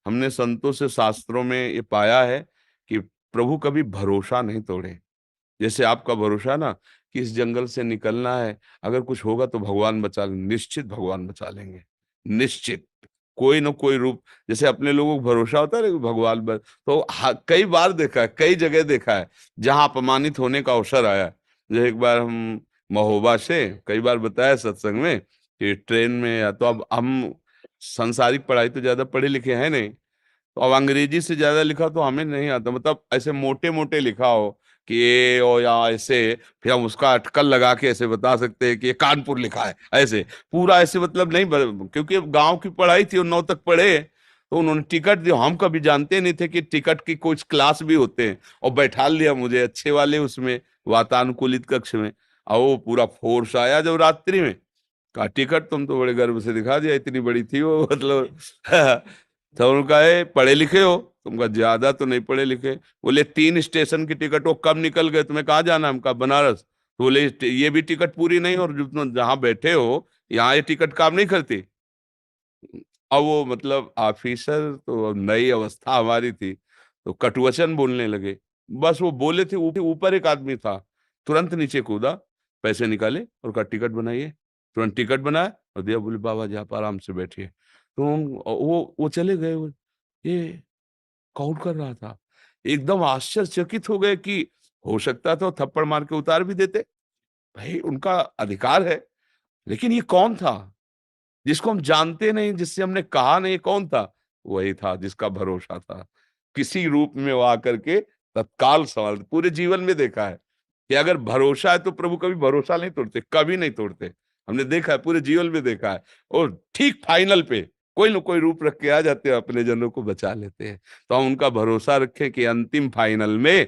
हमने संतों से, शास्त्रों में ये पाया है कि प्रभु कभी भरोसा नहीं तोड़े। जैसे आपका भरोसा ना कि इस जंगल से निकलना है, अगर कुछ होगा तो भगवान बचा लेंगे, निश्चित भगवान बचा लेंगे, निश्चित। कोई न कोई रूप, जैसे अपने लोगों को भरोसा होता है ना कि भगवान तो कई बार देखा है, कई जगह देखा है जहां अपमानित होने का अवसर आया। जैसे एक बार हम महोबा से, कई बार बताया सत्संग में कि ट्रेन में, या तो अब हम संसारिक पढ़ाई तो ज्यादा पढ़े लिखे हैं नहीं, तो अब अंग्रेजी से ज्यादा लिखा तो हमें नहीं आता, मतलब ऐसे मोटे मोटे लिखा हो कि ए ओ या ऐसे, फिर हम उसका अटकल लगा के ऐसे बता सकते हैं कि ये कानपुर लिखा है, ऐसे पूरा ऐसे, मतलब नहीं क्योंकि गांव की पढ़ाई थी और 9 तक पढ़े, तो उन्होंने टिकट दिया। हम कभी जानते नहीं थे कि टिकट की कुछ क्लास भी होते हैं, और बैठा लिया मुझे अच्छे वाले उसमें, वातानुकूलित कक्ष में। और वो पूरा फोर्स आया जब रात्रि में, का टिकट तुम तो बड़े गर्व से दिखा दिया, इतनी बड़ी थी वो, मतलब तो उनका है पढ़े लिखे हो, तुमका ज्यादा तो नहीं पढ़े लिखे। बोले 3 स्टेशन की टिकट, वो कब निकल गए, तुम्हें कहाँ जाना है? हमका बनारस। तो बोले ये भी टिकट पूरी नहीं, और जो तुम जहाँ बैठे हो यहाँ ये टिकट काम नहीं करती। अब वो मतलब ऑफिसर, तो अब नई अवस्था हमारी थी, तो कटुवचन बोलने लगे। बस वो बोले थे, ऊपर एक आदमी था, तुरंत नीचे कूदा, पैसे निकाले और कहा टिकट बनाइए। तुरंत टिकट बनाया और दिया, बोले बाबा जी आप आराम से बैठिए। तो वो चले गए। ये कौन कर रहा था? एकदम आश्चर्यचकित हो गए कि हो सकता था वो थप्पड़ मार के उतार भी देते, भाई उनका अधिकार है, लेकिन ये कौन था जिसको हम जानते नहीं, जिससे हमने कहा नहीं, कौन था? वही था जिसका भरोसा था, किसी रूप में वो आकर के तत्काल सवाल। पूरे जीवन में देखा है कि अगर भरोसा है तो प्रभु कभी भरोसा नहीं तोड़ते, कभी नहीं तोड़ते। हमने देखा है, पूरे जीवन में देखा है। और ठीक फाइनल पे कोई न कोई रूप रख के आ जाते हैं, अपने जनों को बचा लेते हैं। तो हम उनका भरोसा रखें कि अंतिम फाइनल में